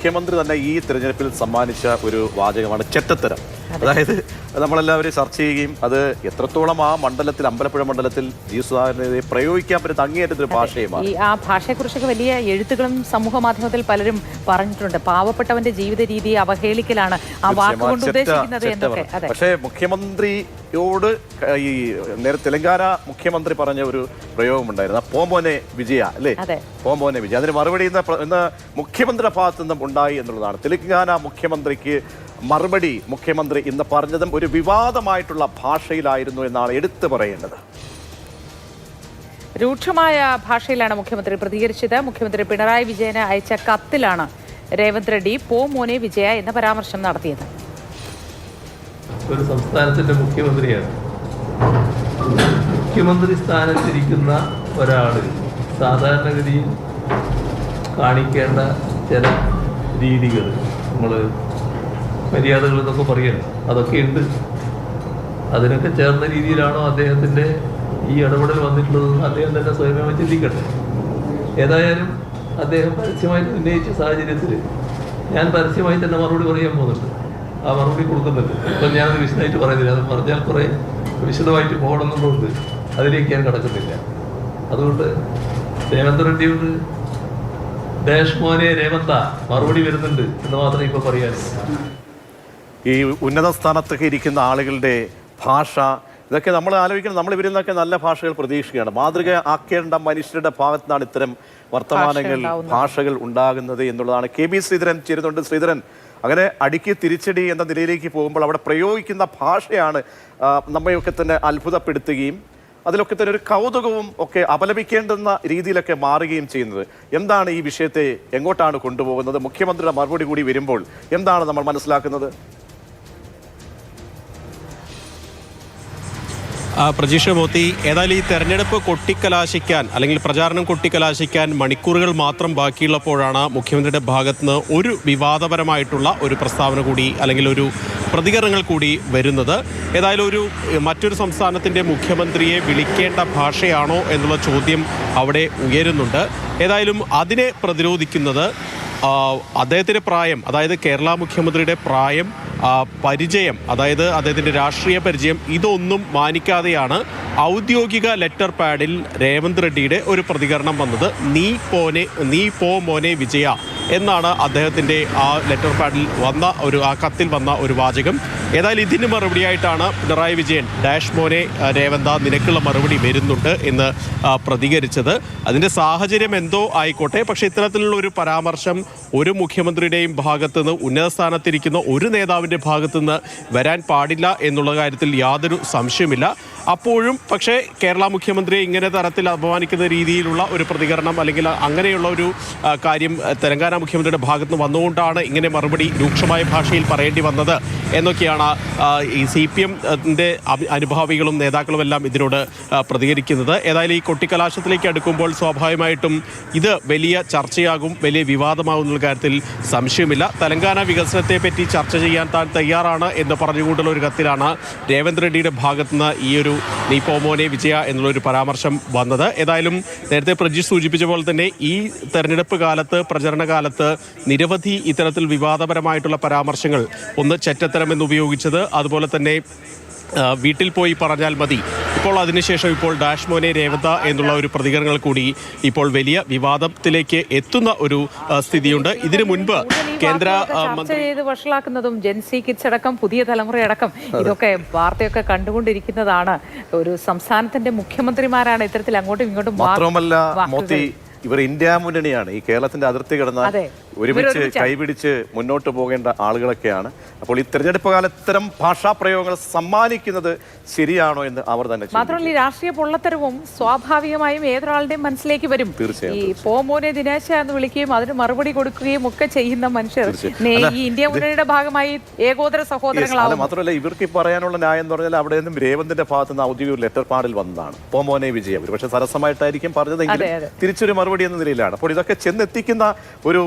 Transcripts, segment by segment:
മുഖ്യമന്ത്രി തന്നെ ഈ തെരഞ്ഞെടുപ്പിൽ സമ്മാനിച്ച ഒരു വാചകമാണ് ചെറ്റത്തരം. അതായത് നമ്മളെല്ലാവരും ചർച്ച ചെയ്യുകയും അത് എത്രത്തോളം ആ മണ്ഡലത്തിൽ, അമ്പലപ്പുഴ മണ്ഡലത്തിൽ ജി സുധാകരനെതിരെ പ്രയോഗിക്കാൻ പറ്റുന്ന അങ്ങേയറ്റൊരു ഭാഷയുമാണ്. ആ ഭാഷയെക്കുറിച്ചൊക്കെ വലിയ എഴുത്തുകളും സമൂഹ മാധ്യമത്തിൽ പലരും പറഞ്ഞിട്ടുണ്ട്. പാവപ്പെട്ടവന്റെ ജീവിത രീതിയെ അവഹേളിക്കലാണ് ആ വാക്കുകൊണ്ട് ഉദ്ദേശിക്കുന്നത് എന്നൊക്കെ. പക്ഷേ മുഖ്യമന്ത്രിയോട് ഈ നേരെ തെലങ്കാന മുഖ്യമന്ത്രി പറഞ്ഞ ഒരു പ്രയോഗമുണ്ടായിരുന്നു, പോമോനെ വിജയ അല്ലേ, പോമോനെ വിജയ. അതിന് മറുപടി ഇന്ന് മുഖ്യമന്ത്രിയുടെ ഭാഗത്തു നിന്നും ഉണ്ടായി എന്നുള്ളതാണ്. തെലങ്കാന മുഖ്യമന്ത്രിക്ക് മറുപടി മുഖ്യമന്ത്രി ഇന്ന് പറഞ്ഞതും ഒരു വിവാദമായിട്ടുള്ള ഭാഷയിലായിരുന്നു എന്നാണ് എടുത്തു പറയേണ്ടത്. രൂക്ഷമായ ഭാഷയിലാണ് മുഖ്യമന്ത്രി പ്രതികരിച്ചത്. മുഖ്യമന്ത്രി പിണറായി വിജയന് അയച്ച കത്തിലാണ് രേവന്ത് റെഡ്ഡി പോമോനെ വിജയ എന്ന പരാമർശം നടത്തിയത്. ഒരു സംസ്ഥാനത്തിന്റെ മുഖ്യമന്ത്രിയാണ്. മുഖ്യമന്ത്രി സ്ഥാനത്തിരിക്കുന്ന ഒരാള് സാധാരണഗതിയിൽ കാണിക്കേണ്ട ചില രീതികൾ, നമ്മൾ മര്യാദകൾ എന്നൊക്കെ പറയണം, അതൊക്കെ ഉണ്ട്. അതിനൊക്കെ ചേർന്ന രീതിയിലാണോ അദ്ദേഹത്തിൻ്റെ ഈ ഇടപെടൽ വന്നിട്ടുള്ളതെന്ന് അദ്ദേഹം തന്നെ സ്വയമേവ ചിന്തിക്കട്ടെ. ഏതായാലും അദ്ദേഹം പരസ്യമായിട്ട് ഉന്നയിച്ച സാഹചര്യത്തിൽ ഞാൻ പരസ്യമായി തന്നെ മറുപടി പറയാൻ പോകുന്നുണ്ട്. ആ മറുപടി കൊടുക്കുന്നുണ്ട്. ഇപ്പം ഞാനത് വിശദമായിട്ട് പറയുന്നില്ല. അത് പറഞ്ഞാൽ കുറേ വിശദമായിട്ട് പോകണമെന്നുള്ളതുകൊണ്ട് അതിലേക്ക് ഞാൻ കടക്കുന്നില്ല. അതുകൊണ്ട് രേവന്ത് റെഡ്ഡിയോട് ദേശ് മോനെ രേവന്ത മറുപടി വരുന്നുണ്ട് എന്ന് മാത്രമേ ഇപ്പോൾ പറയാനുള്ളൂ. ഈ ഉന്നത സ്ഥാനത്തൊക്കെ ഇരിക്കുന്ന ആളുകളുടെ ഭാഷ, ഇതൊക്കെ നമ്മൾ ആലോചിക്കണം. നമ്മൾ ഇവരിൽ നിന്നൊക്കെ നല്ല ഭാഷകൾ പ്രതീക്ഷിക്കുകയാണ്. മാതൃക ആക്കേണ്ട മനുഷ്യരുടെ ഭാഗത്തു നിന്നാണ് ഇത്തരം വർത്തമാനങ്ങൾ, ഭാഷകൾ ഉണ്ടാകുന്നത് എന്നുള്ളതാണ്. KB ശ്രീധരൻ ചേരുന്നുണ്ട്. ശ്രീധരൻ, അങ്ങനെ അടിക്ക് തിരിച്ചടി എന്ന നിലയിലേക്ക് പോകുമ്പോൾ അവിടെ പ്രയോഗിക്കുന്ന ഭാഷയാണ് നമ്മയൊക്കെ തന്നെ അത്ഭുതപ്പെടുത്തുകയും അതിലൊക്കെ തന്നെ ഒരു കൗതുകവും ഒക്കെ അപലപിക്കേണ്ടുന്ന രീതിയിലൊക്കെ മാറുകയും ചെയ്യുന്നത്. എന്താണ് ഈ വിഷയത്തെ എങ്ങോട്ടാണ് കൊണ്ടുപോകുന്നത്? മുഖ്യമന്ത്രിയുടെ മറുപടി കൂടി വരുമ്പോൾ എന്താണ് നമ്മൾ മനസ്സിലാക്കുന്നത്? പ്രജീഷ് മോത്തി, ഏതായാലും ഈ തെരഞ്ഞെടുപ്പ് കൊട്ടിക്കലാശിക്കാൻ അല്ലെങ്കിൽ പ്രചാരണം കൊട്ടിക്കലാശിക്കാൻ മണിക്കൂറുകൾ മാത്രം ബാക്കിയുള്ളപ്പോഴാണ് മുഖ്യമന്ത്രിയുടെ ഭാഗത്തുനിന്ന് ഒരു വിവാദപരമായിട്ടുള്ള ഒരു പ്രസ്താവന കൂടി അല്ലെങ്കിൽ ഒരു പ്രതികരണങ്ങൾ കൂടി വരുന്നത്. ഏതായാലും മറ്റൊരു സംസ്ഥാനത്തിൻ്റെ മുഖ്യമന്ത്രിയെ വിളിക്കേണ്ട ഭാഷയാണോ എന്നുള്ള ചോദ്യം അവിടെ ഉയരുന്നുണ്ട്. ഏതായാലും അതിനെ പ്രതിരോധിക്കുന്നത് അദ്ദേഹത്തിൻ്റെ പ്രായം, അതായത് കേരള മുഖ്യമന്ത്രിയുടെ പ്രായം, പരിചയം, അതായത് അദ്ദേഹത്തിൻ്റെ രാഷ്ട്രീയ പരിചയം, ഇതൊന്നും മാനിക്കാതെയാണ് ഔദ്യോഗിക ലെറ്റർ പാഡിൽ രേവന്ത് റെഡ്ഡിയുടെ ഒരു പ്രതികരണം വന്നത്. നീ പോ മോനെ വിജയ എന്നാണ് അദ്ദേഹത്തിൻ്റെ ആ ലെറ്റർ പാഡിൽ വന്ന ആ കത്തിൽ വന്ന ഒരു വാചകം. ഏതായാലും ഇതിന് മറുപടിയായിട്ടാണ് പിണറായി വിജയൻ ഡാഷ് മോനെ രേവന്ത നിനക്കുള്ള മറുപടി വരുന്നുണ്ട് എന്ന് പ്രതികരിച്ചത്. അതിൻ്റെ സാഹചര്യം എന്തോ ആയിക്കോട്ടെ, പക്ഷേ ഇത്തരത്തിലുള്ള ഒരു പരാമർശം ഒരു മുഖ്യമന്ത്രിയുടെയും ഭാഗത്തുനിന്ന്, ഉന്നത സ്ഥാനത്തിരിക്കുന്ന ഒരു നേതാവിൻ്റെ ഭാഗത്തുനിന്ന് വരാൻ പാടില്ല എന്നുള്ള കാര്യത്തിൽ യാതൊരു സംശയമില്ല. അപ്പോഴും പക്ഷേ കേരള മുഖ്യമന്ത്രിയെ ഇങ്ങനെ തരത്തിൽ അപമാനിക്കുന്ന രീതിയിലുള്ള ഒരു പ്രതികരണം അല്ലെങ്കിൽ അങ്ങനെയുള്ള ഒരു കാര്യം തെലങ്കാന മുഖ്യമന്ത്രിയുടെ ഭാഗത്തുനിന്ന് വന്നുകൊണ്ടാണ് ഇങ്ങനെ മറുപടി രൂക്ഷമായ ഭാഷയിൽ പറയേണ്ടി വന്നത് എന്നൊക്കെയാണ് ഈ CPM-ൻ്റെ അനുഭാവികളും നേതാക്കളും എല്ലാം ഇതിനോട് പ്രതികരിക്കുന്നത്. ഏതായാലും ഈ കൊട്ടിക്കലാശത്തിലേക്ക് അടുക്കുമ്പോൾ സ്വാഭാവികമായിട്ടും ഇത് വലിയ ചർച്ചയാകും, വലിയ വിവാദമാകും എന്നുള്ള കാര്യത്തിൽ സംശയമില്ല. തെലങ്കാന വികസനത്തെ പറ്റി ചർച്ച ചെയ്യാൻ താൻ തയ്യാറാണ് എന്ന് പറഞ്ഞുകൊണ്ടുള്ള ഒരു കത്തിലാണ് രേവന്ത് റെഡ്ഡിയുടെ ഭാഗത്തുനിന്ന് ഈ ഒരു നീ പോമോനെ വിജയ എന്നുള്ളൊരു പരാമർശം വന്നത്. ഏതായാലും നേരത്തെ പ്രജീഷ് സൂചിപ്പിച്ച പോലെ തന്നെ ഈ തെരഞ്ഞെടുപ്പ് കാലത്ത്, പ്രചരണ കാലത്ത് നിരവധി ഇത്തരത്തിൽ വിവാദപരമായിട്ടുള്ള പരാമർശങ്ങൾ, ഒന്ന് ചെറ്റത്തരം എന്ന് ഉപയോഗിച്ചത്, അതുപോലെ തന്നെ വീട്ടിൽ പോയി പറഞ്ഞാൽ മതി, ഇപ്പോൾ അതിനുശേഷം ഇപ്പോൾ ഡാഷ് മോനെ രേവന്ത എന്നുള്ള ഒരു പ്രതികരണങ്ങൾ കൂടി ഇപ്പോൾ വലിയ വിവാദത്തിലേക്ക് എത്തുന്ന ഒരു സ്ഥിതിയുണ്ട്. ഇതിനു മുൻപ് കേന്ദ്ര വഷളാക്കുന്നതും ജെൻസി കിഡ്സ് അടക്കം പുതിയ തലമുറയടക്കം ഇതൊക്കെ വാർത്തയൊക്കെ കണ്ടുകൊണ്ടിരിക്കുന്നതാണ്. ഒരു സംസ്ഥാനത്തിന്റെ മുഖ്യമന്ത്രിമാരാണ് ഇത്തരത്തിൽ അങ്ങോട്ടും ഇങ്ങോട്ടും. മാത്രമല്ല മോത്തി, ഇവർ ഇന്ത്യ മുന്നണിയാണ്. ഈ കേരളത്തിന്റെ അതിർത്തി കിടന്ന് ഒരുമിച്ച് കൈപിടിച്ച് മുന്നോട്ട് പോകേണ്ട ആളുകളൊക്കെയാണ്. അപ്പോൾ ഈ തെരഞ്ഞെടുപ്പ് കാലത്ത് ഇത്തരം ഭാഷാ പ്രയോഗങ്ങൾ സമ്മാനിക്കുന്നത് ശരിയാണോ എന്ന് അവർ തന്നെ. മാത്രമല്ല ഈ രാഷ്ട്രീയ പൊള്ളത്തരവും സ്വാഭാവികമായും ഏതൊരാളുടെയും മനസ്സിലേക്ക് വരും. ഈ പോമോനെ ദിനേശ എന്ന് വിളിക്കുകയും അതിന് മറുപടി കൊടുക്കുകയും ഒക്കെ ചെയ്യുന്ന മനുഷ്യർ ഈ ഇന്ത്യ മുന്നണിയുടെ ഭാഗമായി ഏകോദര സഹോദരങ്ങളാണ്. മാത്രമല്ല ഇവർക്ക് പറയാനുള്ള ന്യായം എന്ന് പറഞ്ഞാൽ അവിടെ നിന്നും രേവന്തിന്റെ ഭാഗത്ത് നിന്ന് ഔദ്യോഗിക ലെറ്റർ പാഡിൽ വന്നതാണ് പോമോനെ വിജയ. ഒരു പക്ഷേ സരസമായിട്ടായിരിക്കും പറഞ്ഞതെങ്കിൽ തിരിച്ചൊരു മറുപടി എന്ന നിലയിലാണ്. അപ്പോൾ ഇതൊക്കെ ചെന്നെത്തിക്കുന്ന ഒരു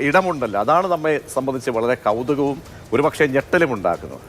ഇടമുണ്ടല്ലോ, അതാണ് നമ്മെ സംബന്ധിച്ച് വളരെ കൗതുകവും ഒരുപക്ഷെ ഞെട്ടലും ഉണ്ടാക്കുന്നത്.